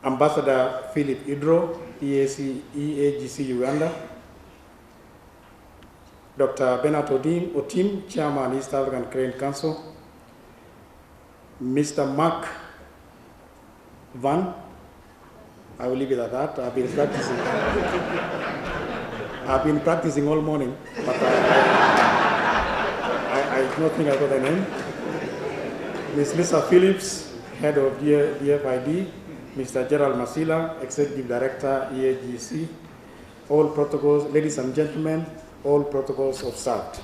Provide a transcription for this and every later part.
Ambassador Philip Edro, EAGC Uganda, Dr. Bernard Otim, Chairman, East African Grain Council, Mr. Mark Van, I will leave it at that. I've been practicing all morning, but I don't think I got the name. Ms. Lisa Phillips, Head of DFID, Mr. Gerald Masila, Executive Director, EAGC, all protocols, ladies and gentlemen, all protocols observed.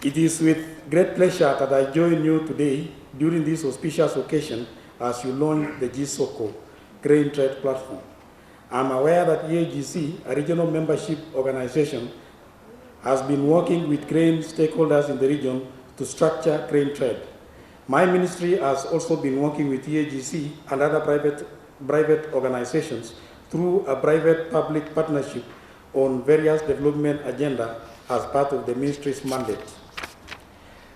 It is with great pleasure that I join you today during this auspicious occasion as you launch the G-Soko Grain Trade Platform. I'm aware that EAGC, a regional membership organization, has been working with grain stakeholders in the region to structure grain trade. My ministry has also been working with EAGC and other private organizations through a private-public partnership on various development agenda as part of the ministry's mandate.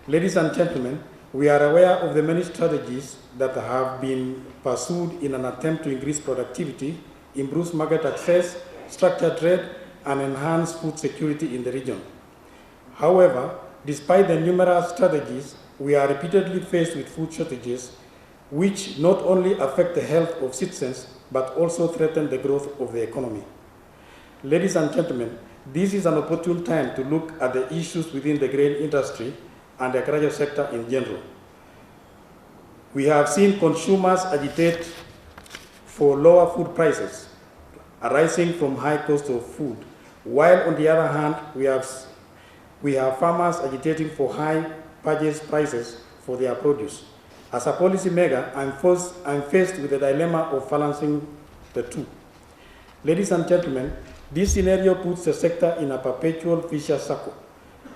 Ladies and gentlemen, we are aware of the many strategies that have been pursued in an attempt to increase productivity, improve market access, structure trade, and enhance food security in the region. However, despite the numerous strategies, we are repeatedly faced with food shortages, which not only affect the health of citizens, but also threaten the growth of the economy. Ladies and gentlemen, this is an opportune time to look at the issues within the grain industry and the agriculture sector in general. We have seen consumers agitate for lower food prices arising from high cost of food, while on the other hand, we have farmers agitating for high purchase prices for their produce. As a policymaker, I'm faced with the dilemma of balancing the two. Ladies and gentlemen, this scenario puts the sector in a perpetual vicious circle.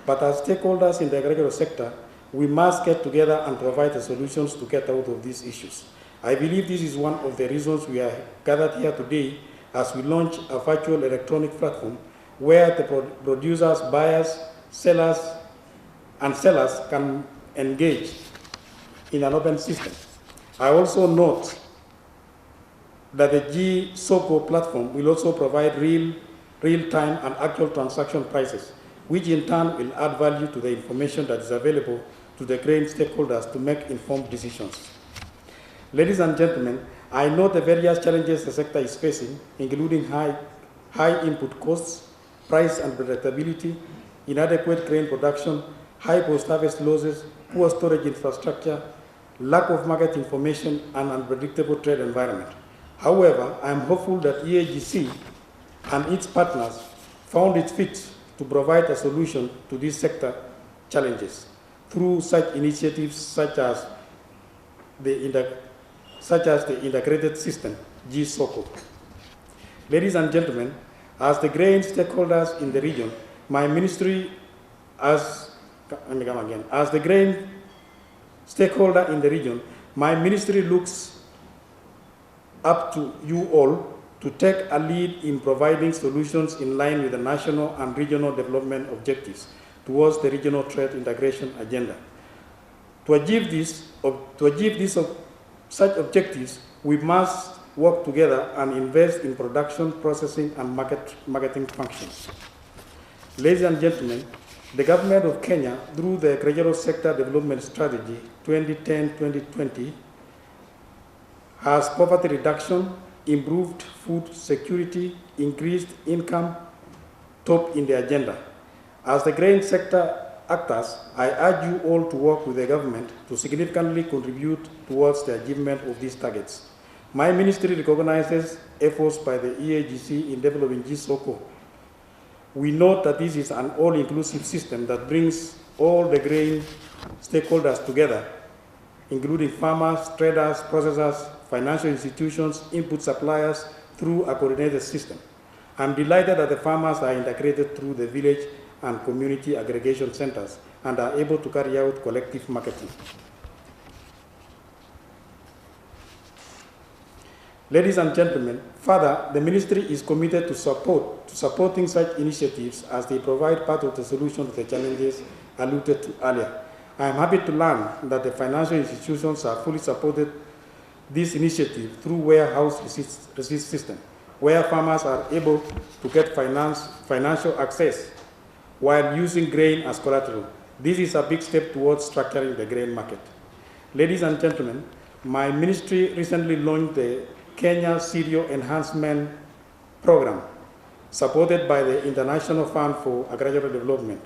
But as stakeholders in the agricultural sector, we must get together and provide the solutions to get out of these issues. I believe this is one of the reasons we are gathered here today as we launch a virtual electronic platform where the producers, buyers, sellers, and sellers can engage in an open system. I also note that the G-Soko platform will also provide real-time and actual transaction prices, which in turn will add value to the information that is available to the grain stakeholders to make informed decisions. Ladies and gentlemen, I know the various challenges the sector is facing, including high input costs, price unpredictability, inadequate grain production, high post-harvest losses, poor storage infrastructure, lack of market information, and unpredictable trade environment. However, I am hopeful that EAGC and its partners found it fit to provide a solution to these sector challenges through such initiatives such as the integrated system, G-Soko. Ladies and gentlemen, as the grain stakeholders in the region, my ministry, as the grain stakeholder in the region, my ministry looks up to you all to take a lead in providing solutions in line with the national and regional development objectives towards the regional trade integration agenda. To achieve such objectives, we must work together and invest in production, processing, and marketing functions. Ladies and gentlemen, the government of Kenya, through the Agricultural Sector Development Strategy 2010-2020, has poverty reduction, improved food security, increased income top in the agenda. As the grain sector actors, I urge you all to work with the government to significantly contribute towards the achievement of these targets. My ministry recognizes efforts by the EAGC in developing G-Soko. We note that this is an all-inclusive system that brings all the grain stakeholders together, including farmers, traders, processors, financial institutions, input suppliers, through a coordinated system. I'm delighted that the farmers are integrated through the village and community aggregation centers and are able to carry out collective marketing. Ladies and gentlemen, further, the ministry is committed to supporting such initiatives as they provide part of the solution to the challenges alluded to earlier. I am happy to learn that the financial institutions are fully supported this initiative through warehouse receipt system, where farmers are able to get financial access while using grain as collateral. This is a big step towards structuring the grain market. Ladies and gentlemen, my ministry recently launched the Kenya Cereal Enhancement Program, supported by the International Fund for Agricultural Development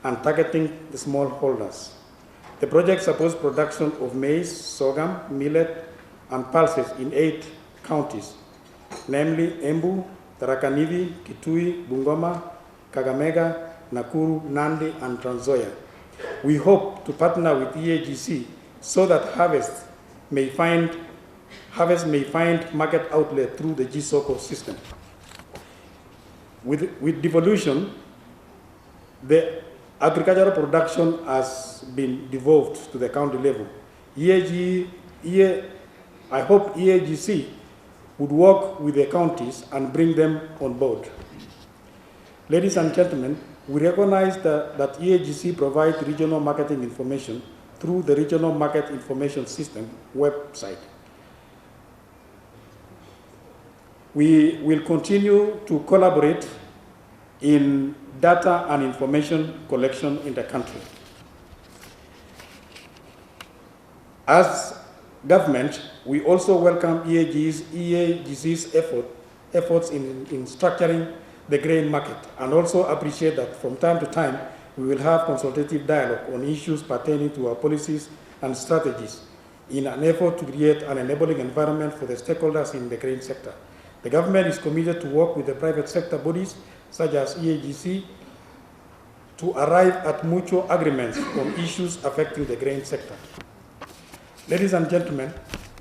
and targeting the smallholders. The project supports production of maize, sorghum, millet, and pulses in 8 counties, namely Embu, Tharaka Nithi, Kitui, Bungoma, Kakamega, Nakuru, Nandi, and Trans Nzoia. We hope to partner with EAGC so that harvest may find market outlet through the G-Soko system. With devolution, the agricultural production has been devolved to the county level. I hope EAGC would work with the counties and bring them on board. Ladies and gentlemen, we recognize that EAGC provides regional marketing information through the Regional Market Information System website. We will continue to collaborate in data and information collection in the country. As government, we also welcome EAGC's efforts in structuring the grain market, and also appreciate that from time to time we will have consultative dialogue on issues pertaining to our policies and strategies in an effort to create an enabling environment for the stakeholders in the grain sector. The government is committed to work with the private sector bodies such as EAGC to arrive at mutual agreements on issues affecting the grain sector. Ladies and gentlemen,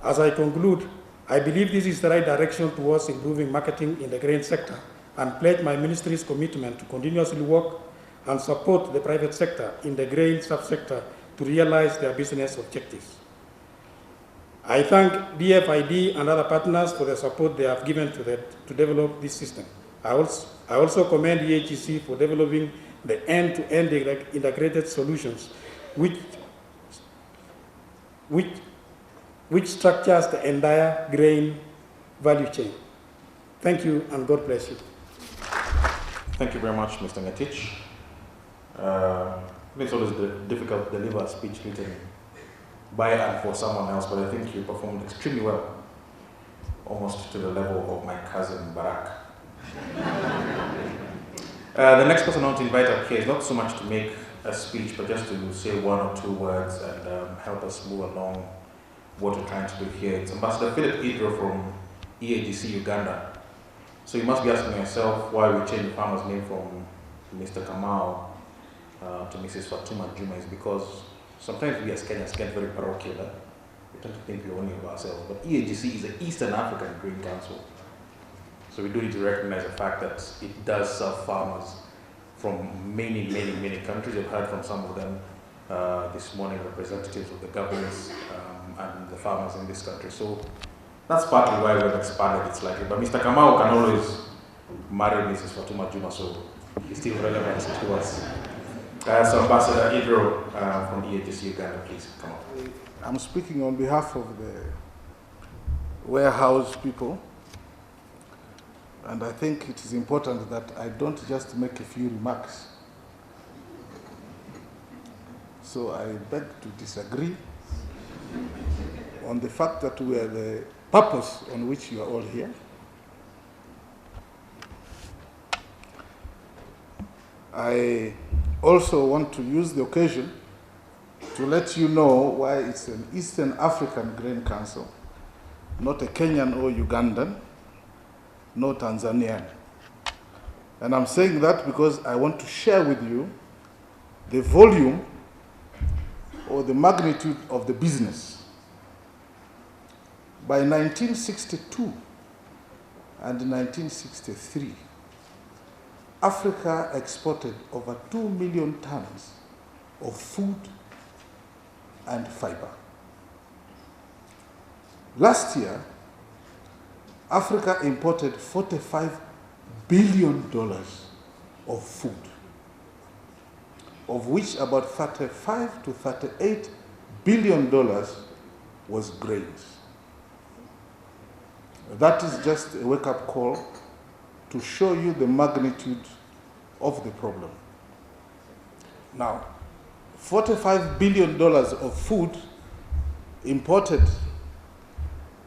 as I conclude, I believe this is the right direction towards improving marketing in the grain sector, and pledge my ministry's commitment to continuously work and support the private sector in the grain subsector to realize their business objectives. I thank DFID and other partners for the support they have given to develop this system. I also commend EAGC for developing the end-to-end integrated solutions which structures the entire grain value chain. Thank you, and God bless you. Thank you very much, Mr. Ngetich. It's always difficult to deliver a speech written by and for someone else, but I think you performed extremely well, almost to the level of my cousin Barak. The next person I want to invite up here is not so much to make a speech, but just to say 1 or 2 words and help us move along what we're trying to do here. It's Ambassador Philip Edro from EAGC Uganda. So you must be asking yourself why we changed the farmer's name from Mr. Kamau to Mrs. Fatuma Juma. Is because sometimes we as Kenyans get very parochial. We tend to think we're only of ourselves. But EAGC is the Eastern African Grain Council. So we do need to recognize the fact that it does serve farmers from many, many, many countries. We've heard from some of them this morning, representatives of the governments and the farmers in this country. So that's partly why we've expanded it slightly. But Mr. Kamau can always marry Mrs. Fatuma Juma, so he's still relevant to us. So Ambassador Edro from EAGC Uganda, please come up. I'm speaking on behalf of the warehouse people, and I think it is important that I don't just make a few remarks. So I beg to disagree on the fact that we are the purpose on which you are all here. I also want to use the occasion to let you know why it's an Eastern African Grain Council, not a Kenyan or Ugandan, no Tanzanian. And I'm saying that because I want to share with you the volume or the magnitude of the business. By 1962 and 1963, Africa exported over 2 million tons of food and fiber. Last year, Africa imported $45 billion of food, of which about $35 to $38 billion was grains. That is just a wake-up call to show you the magnitude of the problem. Now, $45 billion of food imported,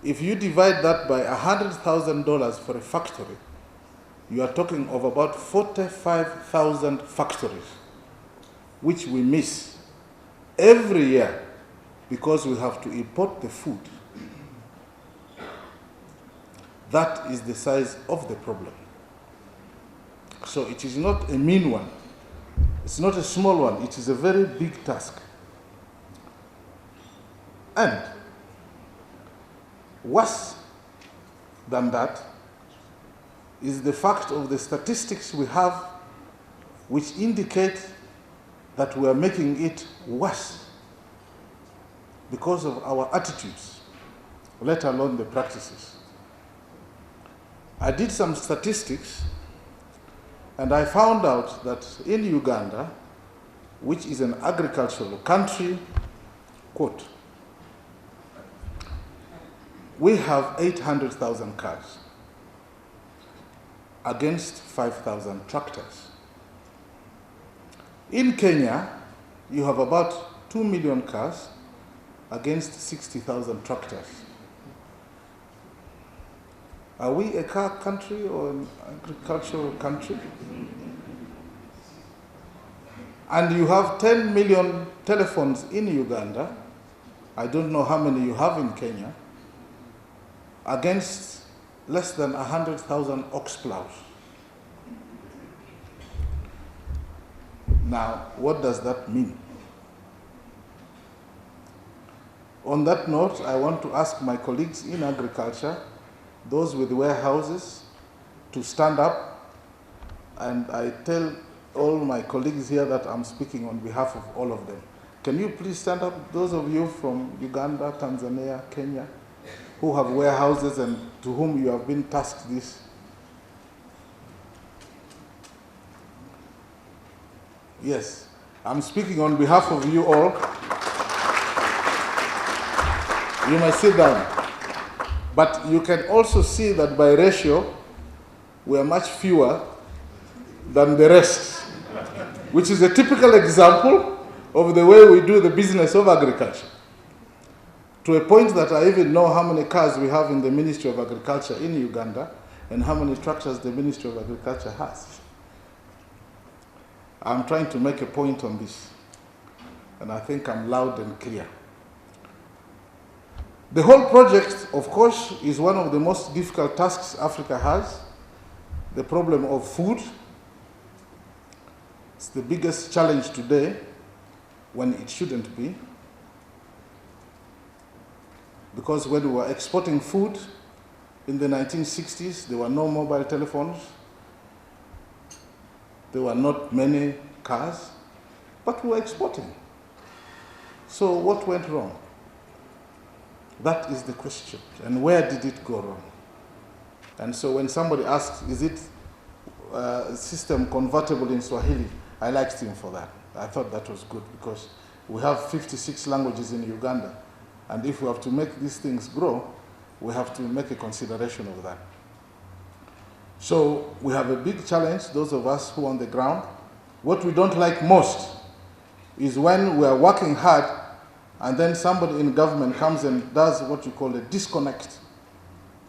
if you divide that by $100,000 for a factory, you are talking of about 45,000 factories, which we miss every year because we have to import the food. That is the size of the problem. So it is not a mean one. It's not a small one. It is a very big task. And worse than that is the fact of the statistics we have which indicate that we are making it worse because of our attitudes, let alone the practices. I did some statistics and I found out that in Uganda, which is an agricultural country, quote, we have 800,000 cars against 5,000 tractors. In Kenya, you have about 2 million cars against 60,000 tractors. Are we a car country or an agricultural country? And you have 10 million telephones in Uganda. I don't know how many you have in Kenya, against less than 100,000 ox plows. Now, what does that mean? On that note, I want to ask my colleagues in agriculture, those with warehouses, to stand up. And I tell all my colleagues here that I'm speaking on behalf of all of them. Can you please stand up, those of you from Uganda, Tanzania, Kenya, who have warehouses and to whom you have been tasked this? Yes, I'm speaking on behalf of you all. You may sit down. But you can also see that by ratio, we are much fewer than the rest, which is a typical example of the way we do the business of agriculture. To a point that I even know how many cars we have in the Ministry of Agriculture in Uganda and how many tractors the Ministry of Agriculture has. I'm trying to make a point on this, and I think I'm loud and clear. The whole project, of course, is one of the most difficult tasks Africa has. The problem of food. It's the biggest challenge today when it shouldn't be. Because when we were exporting food in the 1960s, there were no mobile telephones. There were not many cars, but we were exporting. So what went wrong? That is the question. And where did it go wrong? And so when somebody asks, is it system convertible in Swahili, I liked him for that. I thought that was good because we have 56 languages in Uganda. And if we have to make these things grow, we have to make a consideration of that. So we have a big challenge, those of us who are on the ground. What we don't like most is when we are working hard and then somebody in government comes and does what you call a disconnect.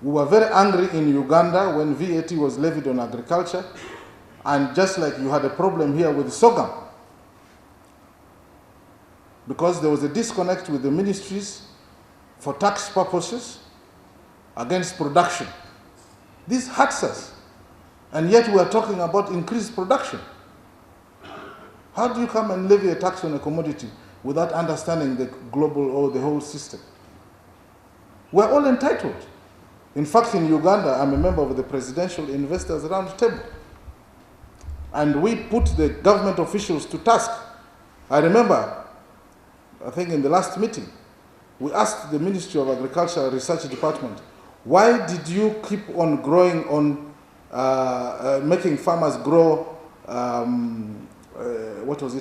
We were very angry in Uganda when VAT was levied on agriculture, and just like you had a problem here with sorghum, because there was a disconnect with the ministries for tax purposes against production. This hurts us, and yet we are talking about increased production. How do you come and levy a tax on a commodity without understanding the global or the whole system? We're all entitled. In fact, in Uganda, I'm a member of the Presidential Investors Roundtable. And we put the government officials to task. I remember, I think in the last meeting, we asked the Ministry of Agriculture Research Department, why did you keep on growing on, making farmers grow,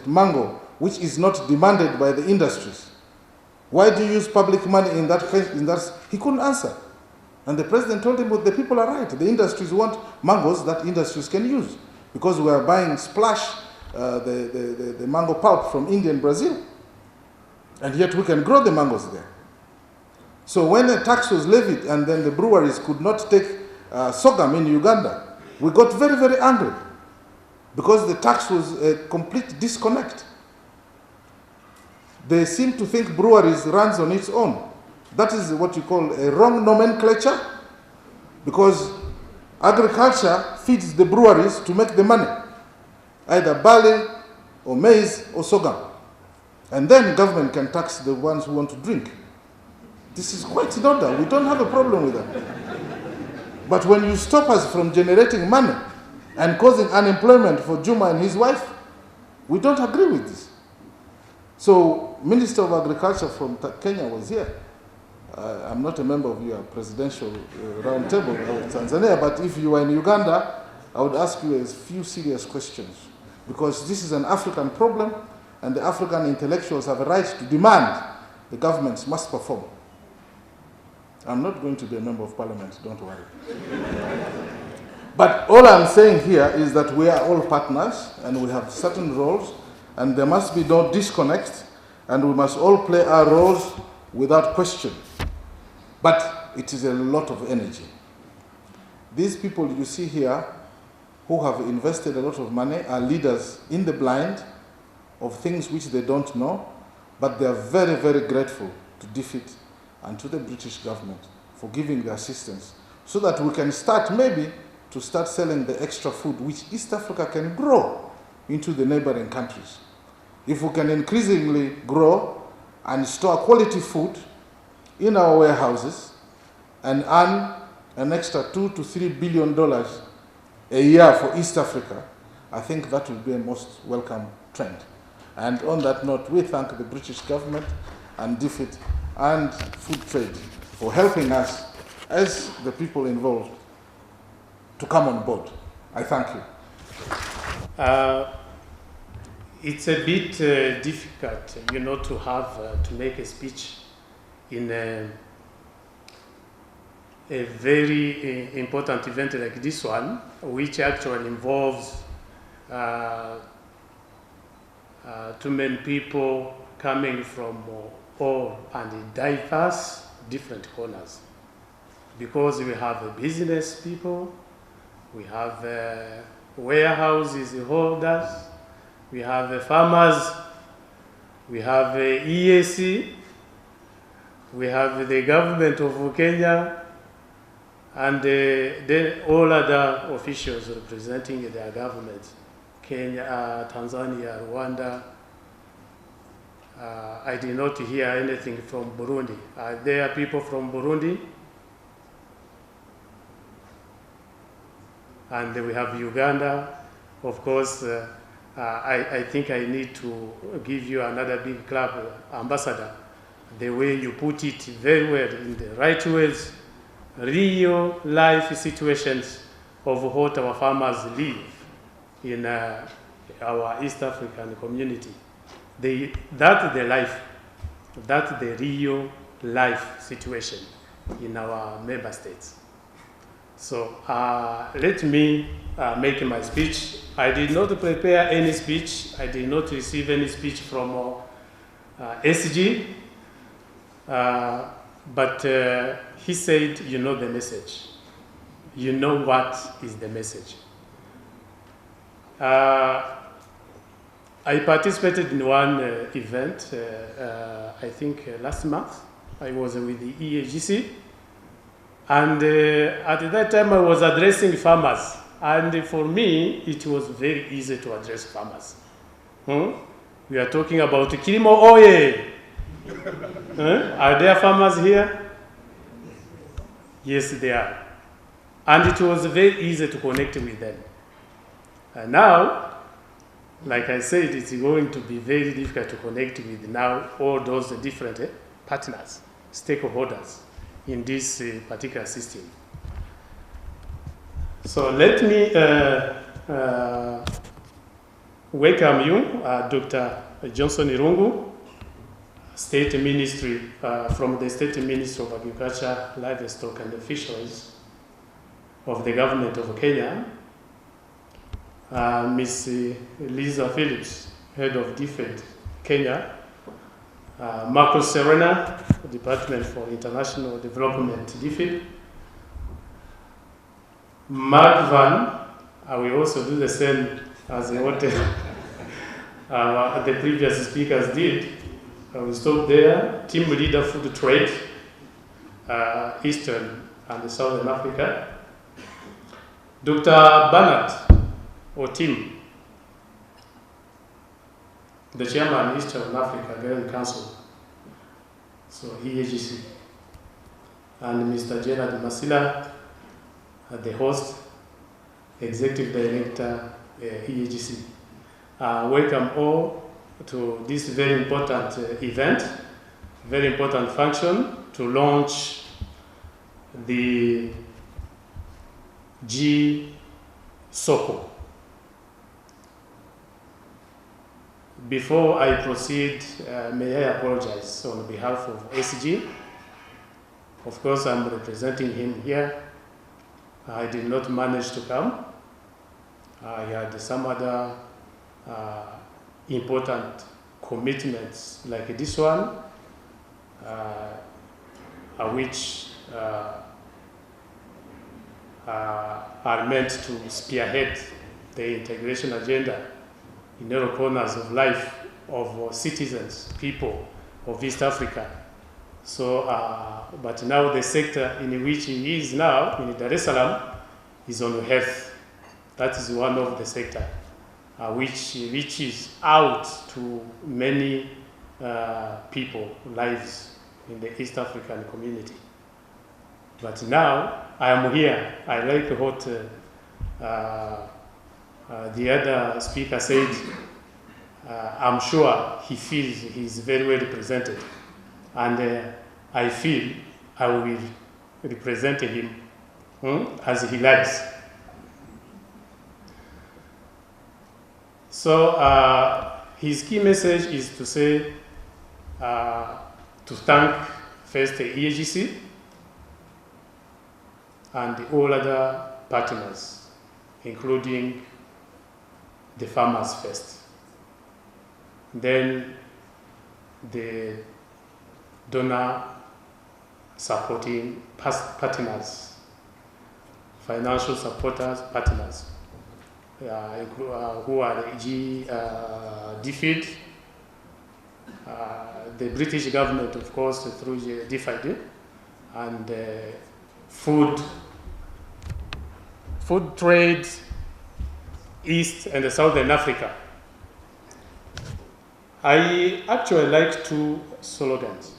mango, which is not demanded by the industries? Why do you use public money in that case? He couldn't answer. And the president told him, well, the people are right. The industries want mangoes that industries can use, because we are buying Splash, the mango pulp from India and Brazil. And yet we can grow the mangoes there. So when a tax was levied and then the breweries could not take sorghum in Uganda, we got very, very angry, because the tax was a complete disconnect. They seem to think breweries runs on its own. That is what you call a wrong nomenclature, because agriculture feeds the breweries to make the money, either barley or maize or sorghum. And then government can tax the ones who want to drink. This is quite in order. We don't have a problem with that. But when you stop us from generating money and causing unemployment for Juma and his wife, we don't agree with this. So Minister of Agriculture from Kenya was here. I'm not a member of your presidential roundtable of Tanzania, but if you were in Uganda, I would ask you a few serious questions, because this is an African problem, and the African intellectuals have a right to demand the governments must perform. I'm not going to be a member of parliament, don't worry. But all I'm saying here is that we are all partners, and we have certain roles, and there must be no disconnect, and we must all play our roles without question. But it is a lot of energy. These people you see here who have invested a lot of money are leaders in the blind of things which they don't know, but they are very, very grateful to DFID and to the British government for giving the assistance, so that we can start maybe to start selling the extra food which East Africa can grow into the neighboring countries. If we can increasingly grow and store quality food in our warehouses and earn an extra $2 to $3 billion a year for East Africa, I think that will be a most welcome trend. And on that note, we thank the British government and DFID and FoodTrade for helping us, as the people involved, to come on board. I thank you. It's a bit difficult, to have to make a speech in a very important event like this one, which actually involves too many people coming from all and diverse different corners. Because we have business people, we have warehouses holders, we have farmers, we have EAC, we have the government of Kenya, and then all other officials representing their governments, Kenya, Tanzania, Rwanda. I did not hear anything from Burundi. Are there people from Burundi? And we have Uganda. Of course, I think I need to give you another big clap, Ambassador. The way you put it very well, in the right words, real life situations of what our farmers live in our East African community. That's the life, that's the real life situation in our member states. So let me make my speech. I did not prepare any speech. I did not receive any speech from SG. But he said, you know the message. You know what is the message. I participated in one event, I think last month. I was with the EAGC. And at that time I was addressing farmers. And for me, it was very easy to address farmers. We are talking about Kilimo Oye. Are there farmers here? Yes, they are. And it was very easy to connect with them. And now, like I said, it's going to be very difficult to connect with now all those different partners, stakeholders in this particular system. So let me welcome you, Dr. Johnson Irungu. State Ministry, from the State Ministry of Agriculture, Livestock and Fisheries of the government of Kenya, Ms. Lisa Phillips, Head of DFID, Kenya, Marcos Serena, Department for International Development, DFID, Mark Van, I will also do the same as what the previous speakers did. I will stop there. Team Leader FoodTrade, Eastern and Southern Africa. Dr. Bernard, or Tim, the Chairman, Eastern Africa Grain Council, so EAGC. And Mr. Gerald Masila, the host, Executive Director, EAGC. Welcome all to this very important event, very important function to launch the G-Soko. Before I proceed, may I apologize on behalf of SG. Of course, I'm representing him here. I did not manage to come. I had some other important commitments like this one, which are meant to spearhead the integration agenda in all corners of life of citizens, people of East Africa. So, but now the sector in which he is now, in Dar es Salaam, is on health. That is one of the sector which reaches out to many people, lives in the East African community. But now I am here. I like what the other speaker said. I'm sure he feels he's very well represented. And I feel I will represent him as he likes. So his key message is to say, to thank first the EAGC and all other partners, including the farmers first. Then the donor supporting partners, financial supporters, partners, who are DFID, the British government, of course, through DFID, and FoodTrade, East and Southern Africa. I actually like two slogans.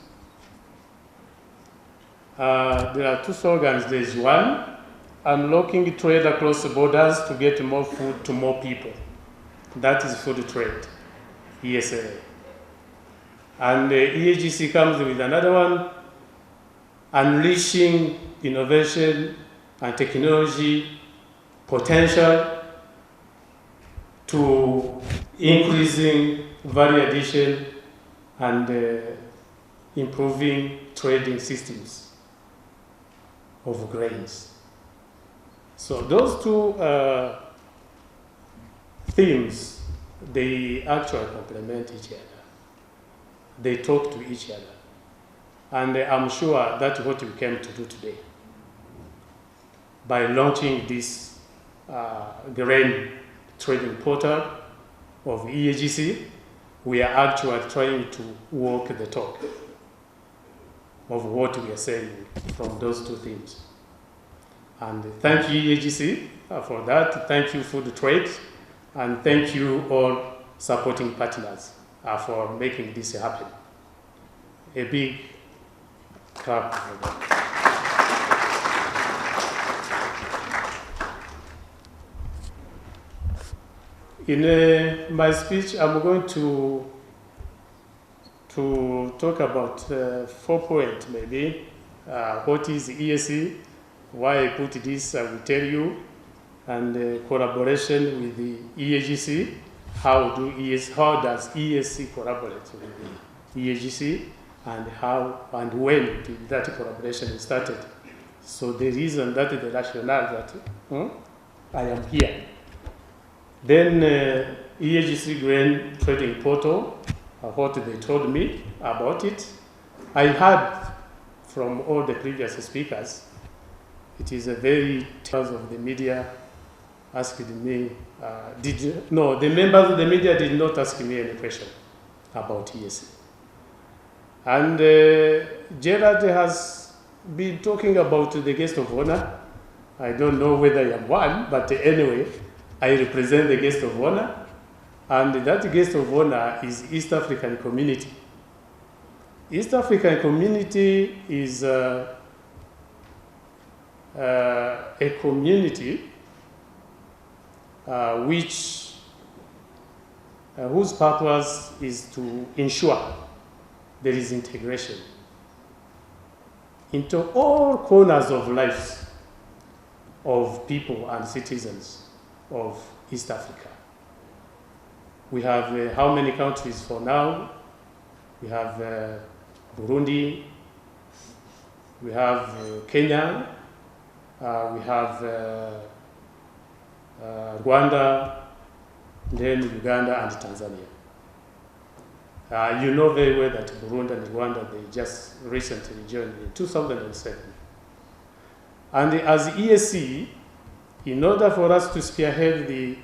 There are two slogans. There's one, unlocking trade across the borders to get more food to more people. That is FoodTrade, ESA. And the EAGC comes with another one, unleashing innovation and technology potential to increasing value addition and improving trading systems of grains. So those two themes, they actually complement each other. They talk to each other. And I'm sure that's what we came to do today. By launching this grain trading portal of EAGC, we are actually trying to walk the talk of what we are saying from those two themes. And thank you, EAGC, for that. Thank you, FoodTrade, and thank you all supporting partners for making this happen. A big clap for them. In my speech, I'm going to talk about 4 points, maybe. What is EAC? Why I put this, I will tell you. And collaboration with the EAGC. How does EAC collaborate with EAGC and how and when did that collaboration started. So the reason, that is the rationale that I am here. Then EAGC Grain Trading Portal, what they told me about it, I heard from all the previous speakers. It is a very, because of the media asked me, no, the members of the media did not ask me any question about EAC. And Gerald has been talking about the guest of honor. I don't know whether I am one, but anyway, I represent the guest of honor. And that guest of honor is East African Community. East African Community is a community whose purpose is to ensure there is integration into all corners of lives of people and citizens of East Africa. We have how many countries for now? We have Burundi, we have Kenya, we have Rwanda, then Uganda and Tanzania. You know very well that Burundi and Rwanda, they just recently joined in 2007. And as EAC, in order for us to spearhead the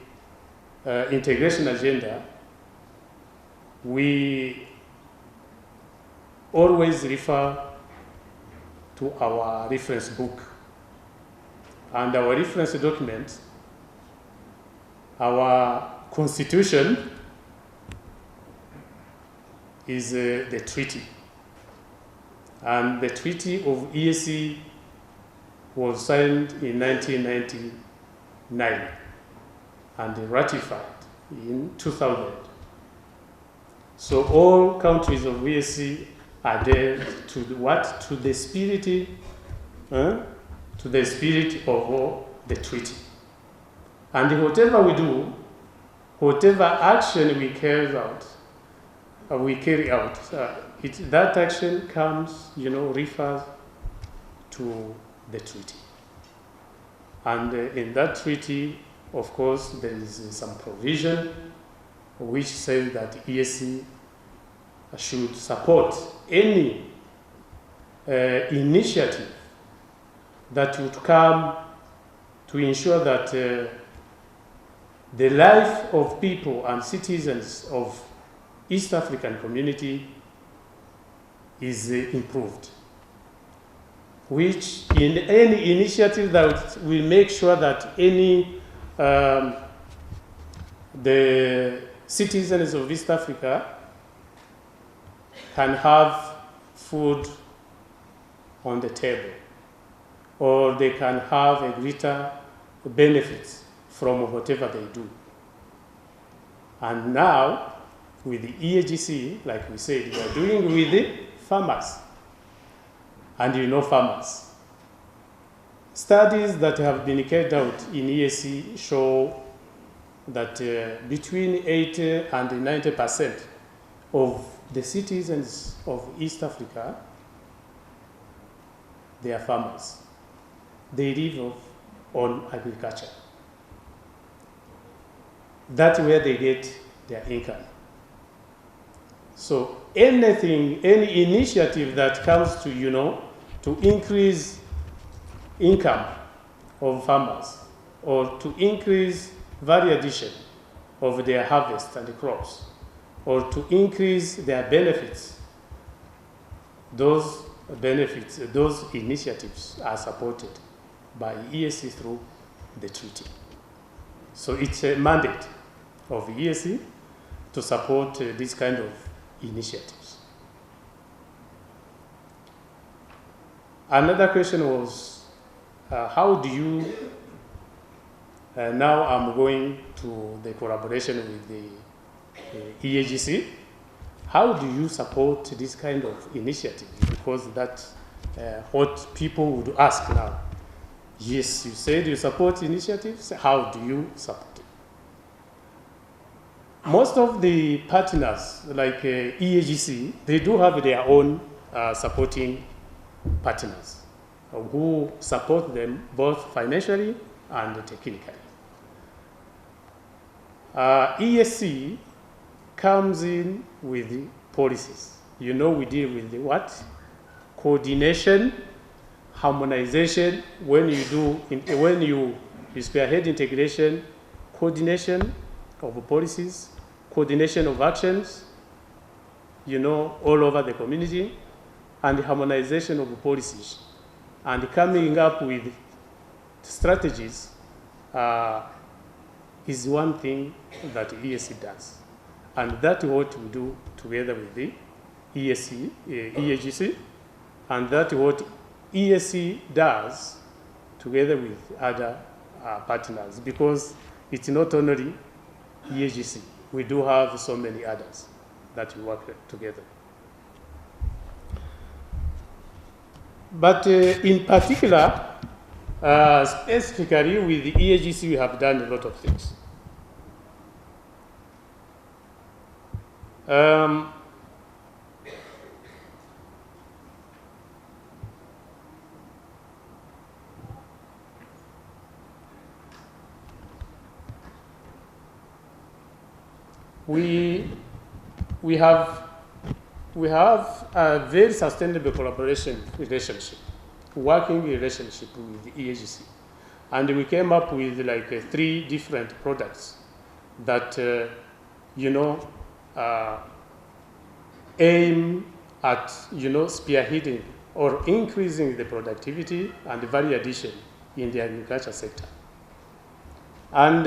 integration agenda, we always refer to our reference book. And our reference document, our constitution, is the treaty. And the Treaty of EAC was signed in 1999 and ratified in 2000. So all countries of EAC are there to what? To the spirit, of the treaty. And whatever we do, whatever action we carry out, that action comes, refers to the treaty. And in that treaty, of course, there is some provision which says that EAC should support any initiative that would come to ensure that the life of people and citizens of East African community is improved, which in any initiative that will make sure that the citizens of East Africa can have food on the table, or they can have a greater benefits from whatever they do. And now, with the EAGC, like we said, we are doing with the farmers. And farmers. Studies that have been carried out in EAC show that between 80 and 90% of the citizens of East Africa, they are farmers. They live on agriculture. That's where they get their income. So any initiative that comes to, to increase income of farmers or to increase value addition of their harvest and the crops, or to increase their benefits, those initiatives are supported by EAC through the treaty. So it's a mandate of EAC to support this kind of initiatives. Another question was, how do you, now I'm going to the collaboration with the EAGC, how do you support this kind of initiative? Because that's what people would ask now. Yes, you said you support initiatives, how do you support it? most of the partners, like EAGC, they do have their own supporting partners who support them both financially and technically. ESC comes in with policies. You know, we deal with the what? Coordination, harmonization. When you spearhead integration, coordination of policies, coordination of actions, you know, all over the community, and the harmonization of policies, and coming up with strategies is one thing that ESC does. And that's what we do together with the EAGC, and that's what ESC does together with other partners, because it's not only EAGC. We do have so many others that we work together. But in particular, specifically with the EAGC, we have done a lot of things. We have a very sustainable collaboration relationship, working relationship with the EAGC. And we came up with like 3 different products that, aim at, spearheading or increasing the productivity and the value addition in the agriculture sector. And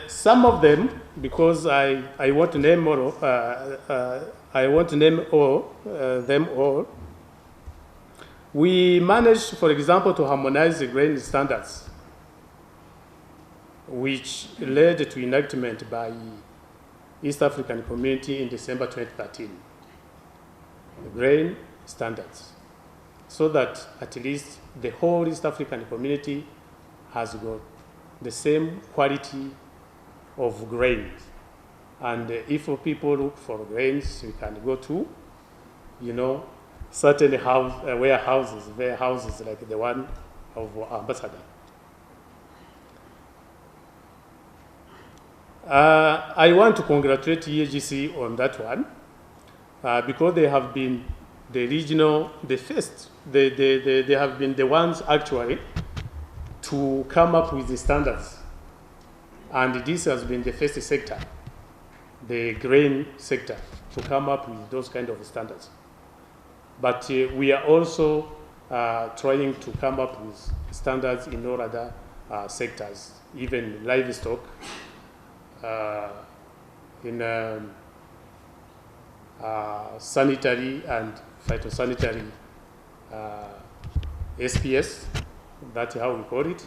some of them, because I want to name all, them all. We managed, for example, to harmonize the grain standards, which led to enactment by East African Community in December 2013. The grain standards, so that at least the whole East African Community has got the same quality of grains. And if people look for grains, we can go to, certain warehouses like the one of Ambassador. I want to congratulate EAGC on that one, because they have been the regional, the first, they have been the ones actually to come up with the standards. And this has been the first sector, the grain sector, to come up with those kind of standards. But we are also trying to come up with standards in all other sectors, even livestock, in sanitary and phytosanitary SPS, that's how we call it.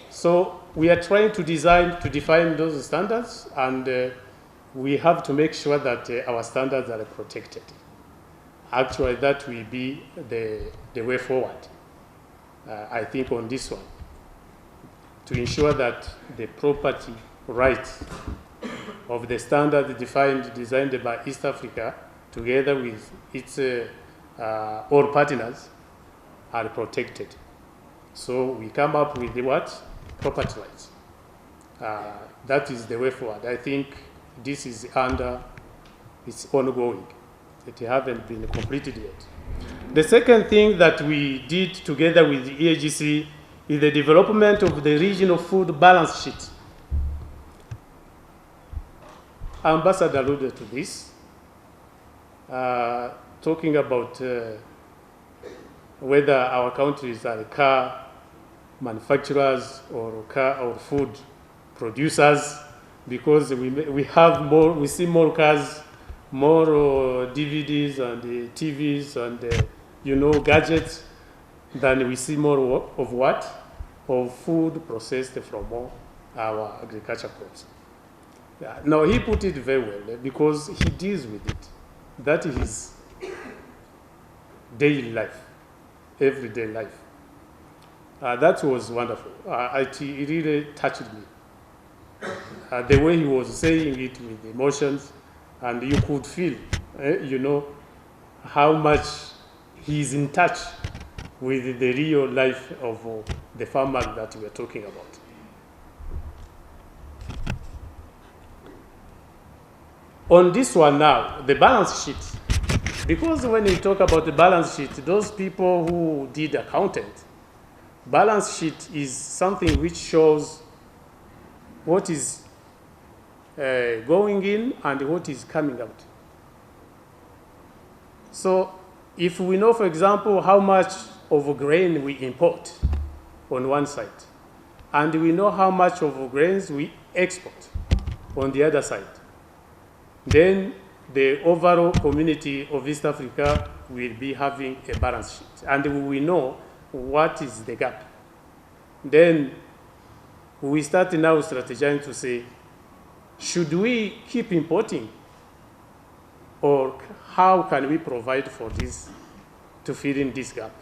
So we are trying to define those standards, and we have to make sure that our standards are protected. Actually, that will be the way forward, I think, on this one, to ensure that the property rights of the standards designed by East Africa, together with its all partners, are protected. So we come up with the what? Property rights. That is the way forward. I think this is it's ongoing. It haven't been completed yet. The second thing that we did together with the EAGC is the development of the regional food balance sheet. Ambassador alluded to this, talking about whether our countries are car manufacturers or food producers, because we see more cars, more DVDs and TVs and gadgets than we see more of what? Of food processed from our agriculture crops. Yeah. Now he put it very well, because he deals with it. That is his daily life, everyday life. That was wonderful. It really touched me. the way he was saying it with emotions, and you could feel, you know, how much he's in touch with the real life of the farmer that we're talking about. On this one now, the balance sheet. Because when we talk about the balance sheet, those people who did accountant, balance sheet is something which shows what is going in and what is coming out. So if we know, for example, how much of grain we import on one side, and we know how much of grains we export on the other side, then the overall community of East Africa will be having a balance sheet, and we will know what is the gap. Then we start now strategizing to say, should we keep importing, or how can we provide for this, to fill in this gap?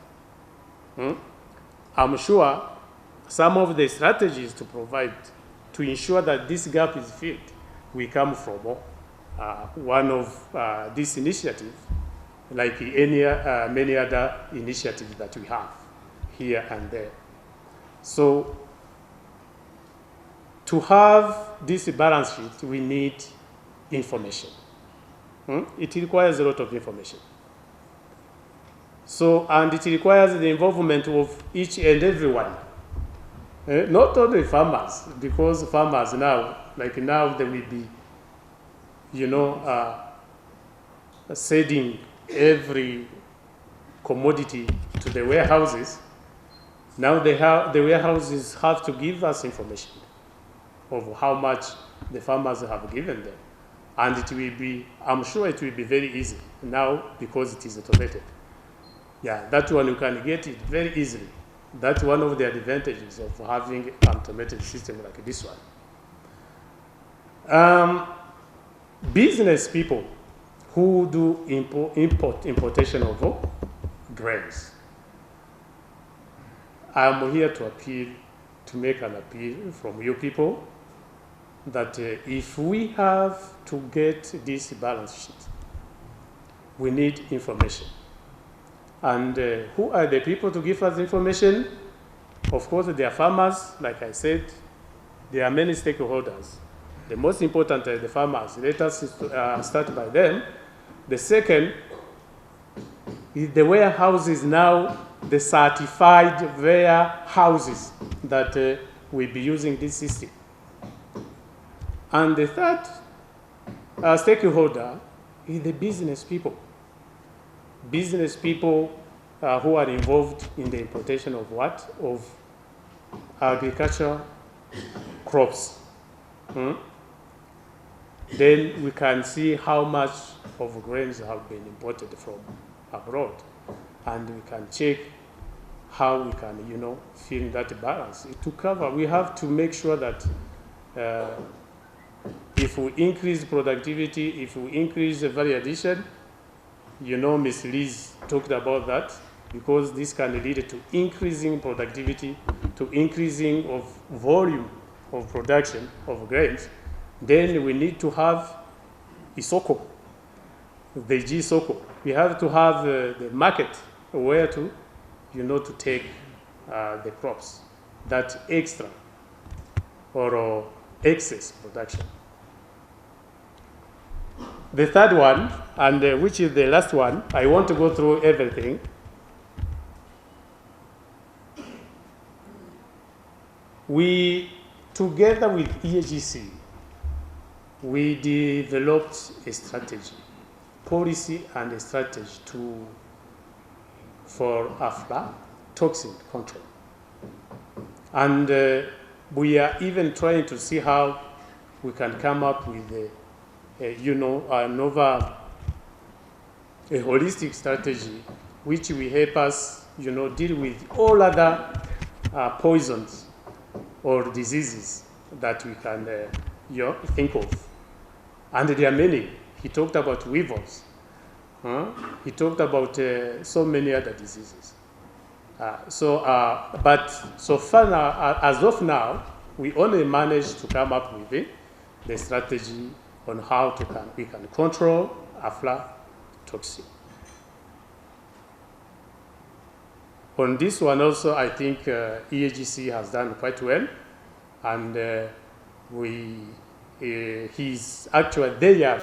I'm sure some of the strategies to provide, to ensure that this gap is filled, will come from one of these initiatives, like many other initiatives that we have here and there. So to have this balance sheet, we need information. It requires a lot of information. So, and it requires the involvement of each and everyone. Not only farmers, because farmers now, like now, they will be, you know, sending every commodity to the warehouses. Now the warehouses have to give us information of how much the farmers have given them. And it will be, I'm sure it will be very easy now because it is automated. Yeah, that one you can get it very easily. That's one of the advantages of having an automated system like this one. Business people who do importation of grains. I'm here to appeal, to make an appeal from you people that if we have to get this balance sheet, we need information. And who are the people to give us information? Of course, they are farmers, like I said. There are many stakeholders. The most important are the farmers. Let us start by them. The second is the warehouses now, the certified warehouses that will be using this system. And the third stakeholder is the business people. Business people who are involved in the importation of what? Of agriculture crops. Then we can see how much of grains have been imported from abroad. And we can check how we can, you know, fill that balance. To cover, we have to make sure that if we increase productivity, if we increase the value addition, you know, Ms. Liz talked about that, because this can lead to increasing productivity, to increasing of volume of production of grains. Then we need to have G-Soko, the G-Soko. We have to have the market where to, you know, to take the crops, that extra or excess production. The third one, and which is the last one, I want to go through everything. We, together with EAGC, we developed a strategy, policy and a strategy for aflatoxin control. And we are even trying to see how we can come up with you know, a holistic strategy which will help us, you know, deal with all other poisons or diseases that we can you know, think of. And there are many. He talked about weevils. He talked about so many other diseases. But so far now, as of now, we only managed to come up with the strategy on how we can control aflatoxin. On this one also, I think EAGC has done quite well, and they are